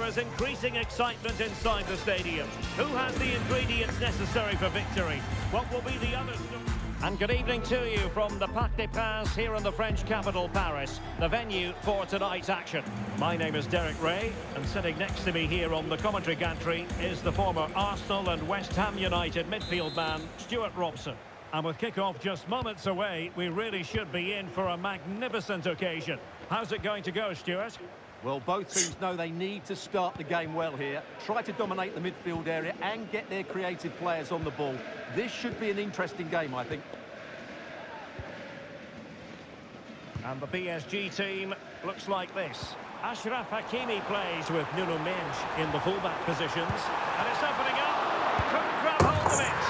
is increasing excitement inside the stadium. Who has the ingredients necessary for victory? What will be the others? And good evening to you from the Parc des Princes here in the French capital, Paris, the venue for tonight's action. My name is Derek Ray, and sitting next to me here on the commentary gantry is the former Arsenal and West Ham United midfield man, Stuart Robson. And with kick-off just moments away, we really should be in for a magnificent occasion. How's it going to go, Stuart? Well, both teams know they need to start the game well here. Try to dominate the midfield area and get their creative players on the ball. This should be an interesting game, I think. And the PSG team looks like this. Achraf Hakimi plays with Nuno Mendes in the fullback positions. And it's opening up. Couldn't grab hold of it.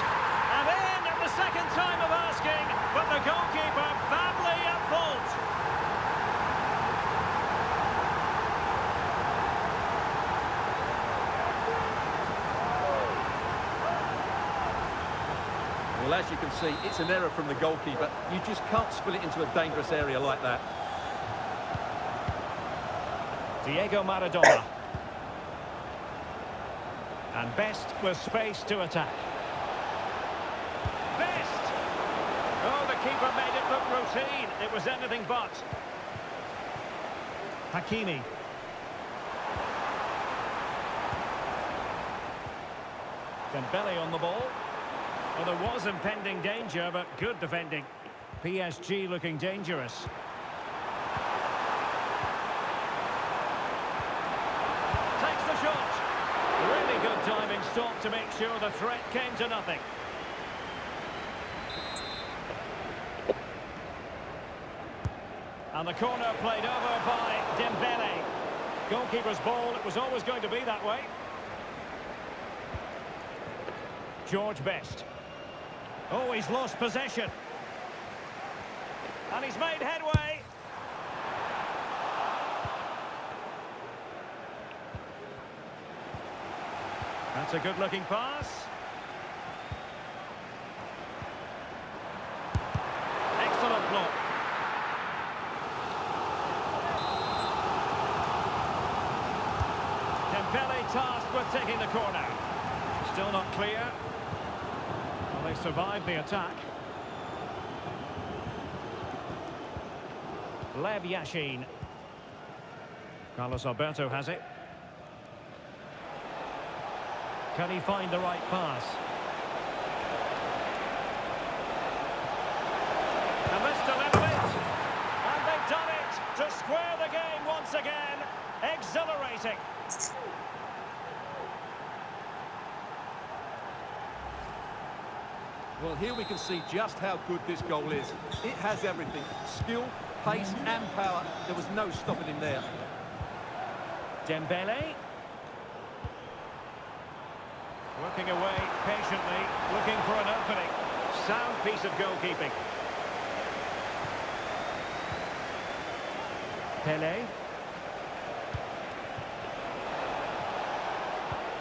And in at the second time of asking, but the goalkeeper badly at fault. Well, as you can see, it's an error from the goalkeeper. You just can't spill it into a dangerous area like that. Diego Maradona. And Best with space to attack. Best! Oh, the keeper made it look routine. It was anything but. Hakimi. Dembele on the ball. Well, there was impending danger, but good defending. PSG looking dangerous. Takes the shot. Really good timing stop to make sure the threat came to nothing. And the corner played over by Dembele. Goalkeeper's ball, it was always going to be that way. George Best. Oh, he's lost possession. And he's made headway. That's a good-looking pass. Excellent block. Dembele tasked with taking the corner. Still not clear. Well, they survived the attack. Lev Yashin. Carlos Alberto has it. Can he find the right pass? And this delivered it. And they've done it to square the game once again. Exhilarating. Well, here we can see just how good this goal is. It has everything. Skill, pace and power. There was no stopping him there. Dembele. Working away patiently, looking for an opening. Sound piece of goalkeeping. Pele.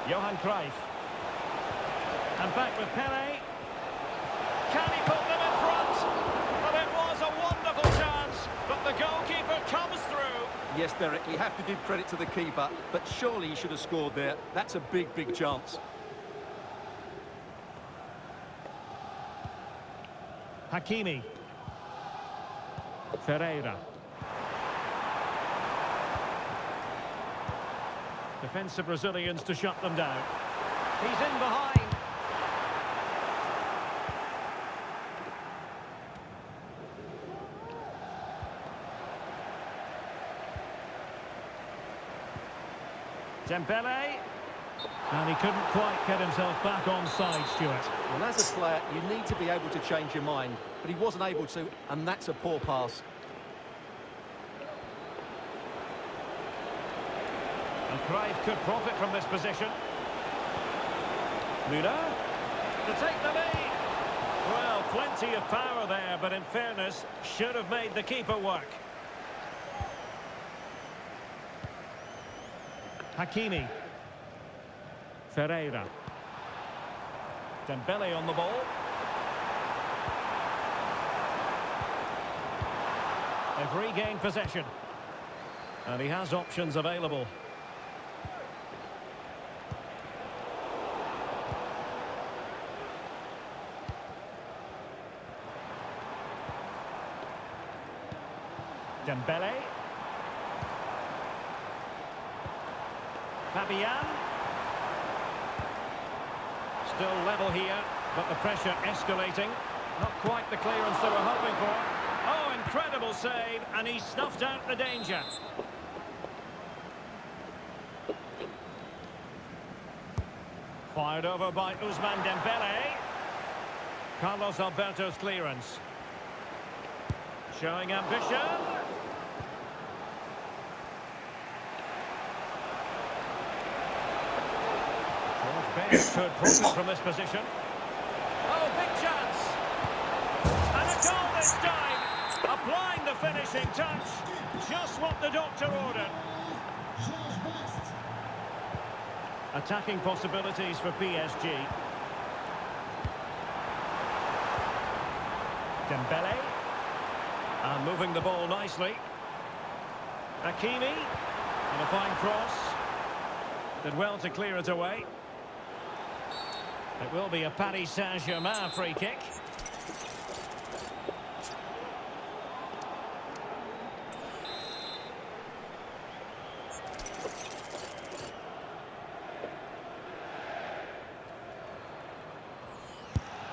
Johan Cruyff. And back with Pele. Can he put them in front? Well, it was a wonderful chance, but the goalkeeper comes through. Yes, Derek, we have to give credit to the keeper, but surely he should have scored there. That's a big, big chance. Hakimi. Ferreira. Defensive Brazilians to shut them down. He's in behind. Dembele. And he couldn't quite get himself back on side, Stuart. Well, as a player, you need to be able to change your mind, but he wasn't able to, and that's a poor pass. And Cruyff could profit from this position. Müller to take the lead. Well, plenty of power there, but in fairness, should have made the keeper work. Hakimi. Ferreira. Dembele on the ball. They've regained possession. And he has options available. Dembele. Fabian. Still level here, but the pressure escalating. Not quite the clearance they were hoping for. Oh, incredible save, and he snuffed out the danger. Fired over by Ousmane Dembele. Carlos Alberto's clearance. Showing ambition. George Best could profit from this position. Oh, big chance. And a goal this time. Applying the finishing touch. Just what the doctor ordered. Attacking possibilities for PSG. Dembele. And moving the ball nicely. Hakimi. And a fine cross. Did well to clear it away. It will be a Paris Saint-Germain free kick.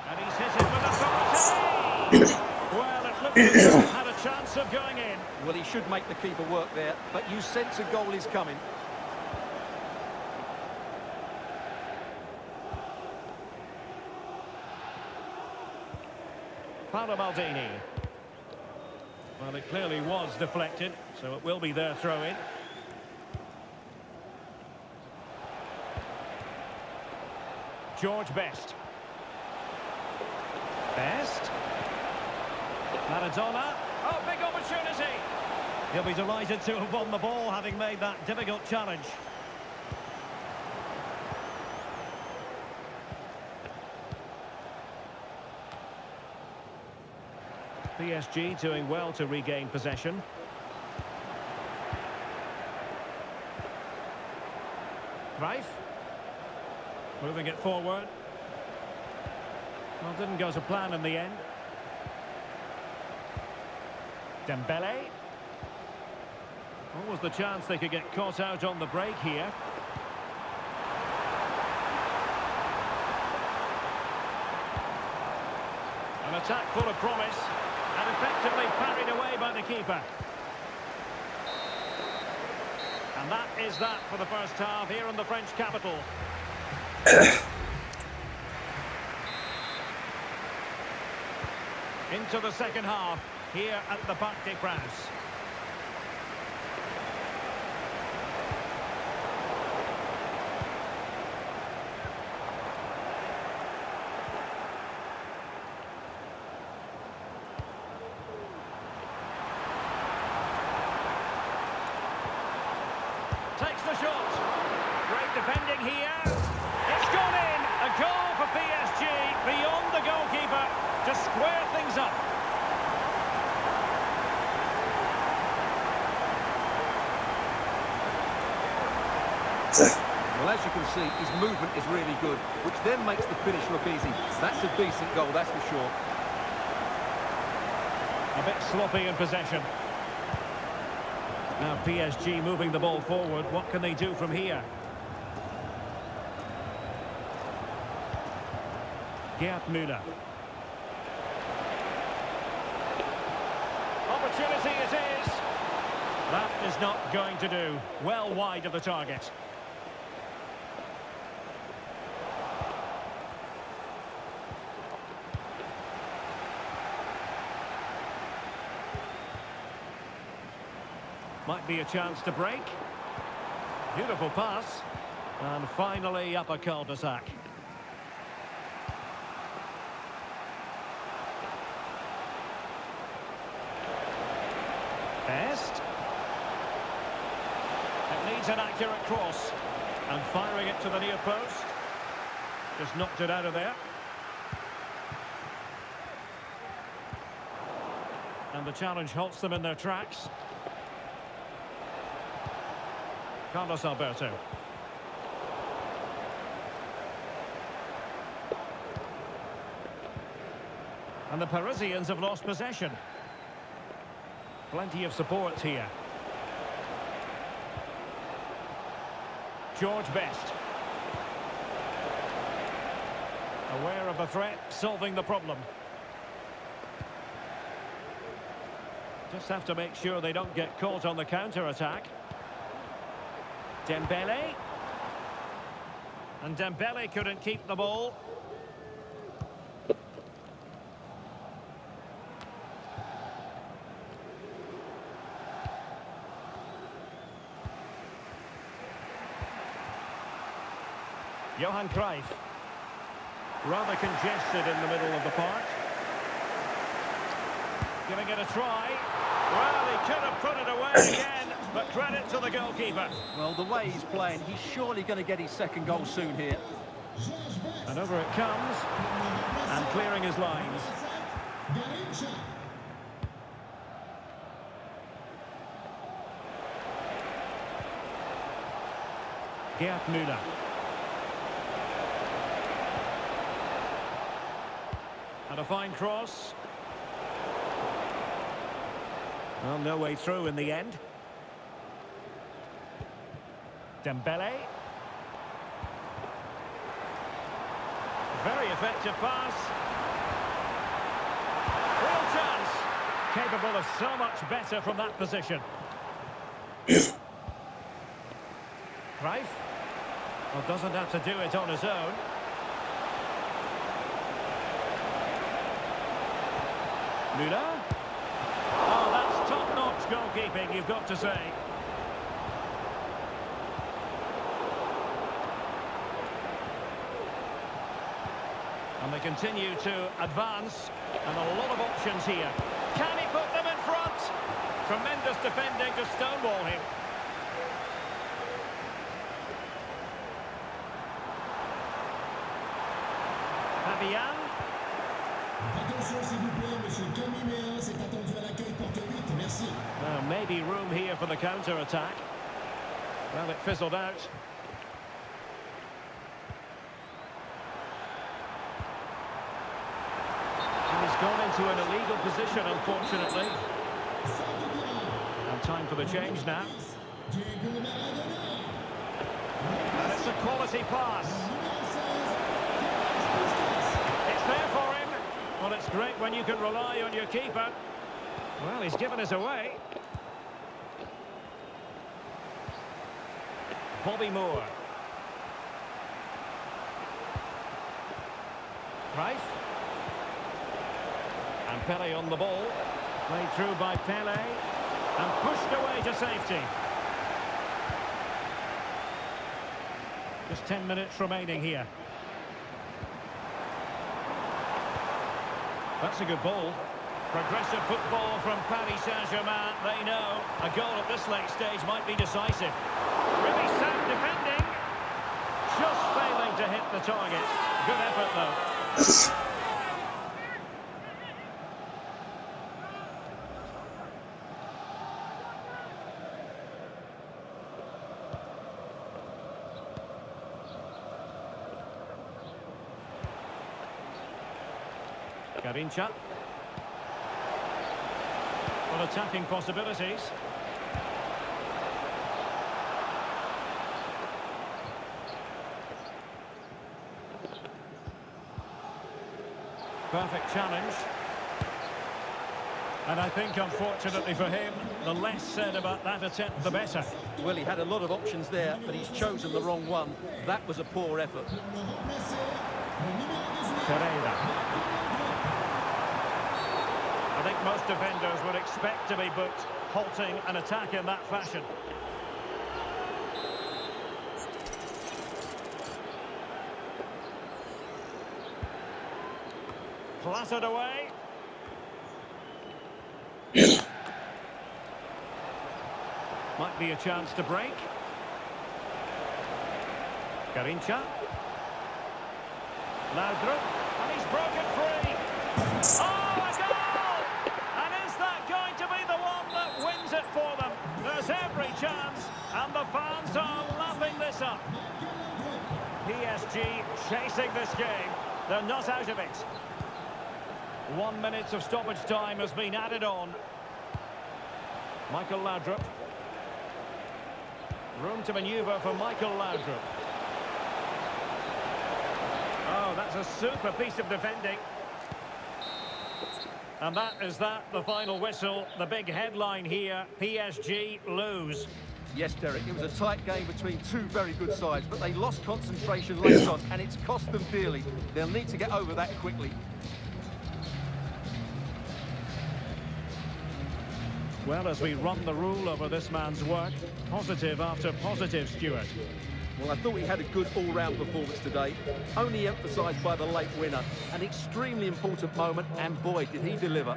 And he's hit it with authority. Well, it looked as though he had a chance of going in. Well, he should make the keeper work there, but you sense a goal is coming. Paolo Maldini. Well, it clearly was deflected, so it will be their throw-in. George Best. Best. Maradona. Oh, big opportunity. He'll be delighted to have won the ball, having made that difficult challenge. PSG doing well to regain possession. Cruyff. Moving it forward. Well, didn't go to plan in the end. Dembele. What was the chance they could get caught out on the break here? An attack full of promise. And effectively parried away by the keeper. And that is that for the first half here in the French capital. Into the second half here at the Parc des Princes. Takes the shot. Great defending here. It's gone in. A goal for PSG beyond the goalkeeper to square things up. Well, as you can see, his movement is really good, which then makes the finish look easy. That's a decent goal, that's for sure. A bit sloppy in possession. Now PSG moving the ball forward. What can they do from here? Gerd Müller. Opportunity it is. That is not going to do. Well wide of the target. Might be a chance to break. Beautiful pass. And finally up a cul-de-sac. Best. It needs an accurate cross. And firing it to the near post. Just knocked it out of there. And the challenge halts them in their tracks. Carlos Alberto. And the Parisians have lost possession. Plenty of support here. George Best. Aware of the threat, solving the problem. Just have to make sure they don't get caught on the counter-attack. Dembele. And Dembele couldn't keep the ball. Johan Cruyff. Rather congested in the middle of the park. Giving it a try. Well, he could have put it away again, but credit to the goalkeeper. Well, the way he's playing, he's surely going to get his second goal soon here. And over it comes. And clearing his lines. Gerd Müller. And a fine cross. Well, no way through in the end. Dembele. Very effective pass. Real chance. Capable of so much better from that position. Cruyff. Well, doesn't have to do it on his own. Müller. Oh, that's top-notch goalkeeping, you've got to say. And they continue to advance, and a lot of options here. Can he put them in front? Tremendous defending to stonewall him. Fabian. Well, maybe room here for the counter-attack. Well, it fizzled out. He's gone into an illegal position, unfortunately. And time for the change now. And it's a quality pass. It's there for him. Well, it's great when you can rely on your keeper. Well, he's given us away. Bobby Moore. Cruyff. And Pele on the ball. Played through by Pele. And pushed away to safety. Just 10 minutes remaining here. That's a good ball. Progressive football from Paris Saint-Germain. They know a goal at this late stage might be decisive. Really sound defending. Just failing to hit the target. Good effort, though. Garincha. Well, attacking possibilities. Perfect challenge. And I think, unfortunately for him, the less said about that attempt, the better. Well, he had a lot of options there, but he's chosen the wrong one. That was a poor effort. Pereira. I think most defenders would expect to be booked, halting an attack in that fashion. Clattered away. Might be a chance to break. Garincha. Laudrup. And he's broken free. Oh, a goal! And is that going to be the one that wins it for them? There's every chance, and the fans are lapping this up. PSG chasing this game. They're not out of it. 1 minute of stoppage time has been added on. Michael Laudrup. Room to manoeuvre for Michael Laudrup. Oh, that's a super piece of defending. And that is the final whistle. The big headline here, PSG lose. Yes, Derek, it was a tight game between two very good sides, but they lost concentration late on, and it's cost them dearly. They'll need to get over that quickly. Well, as we run the rule over this man's work, positive after positive, Stuart. Well, I thought he had a good all-round performance today, only emphasised by the late winner. An extremely important moment, and boy, did he deliver.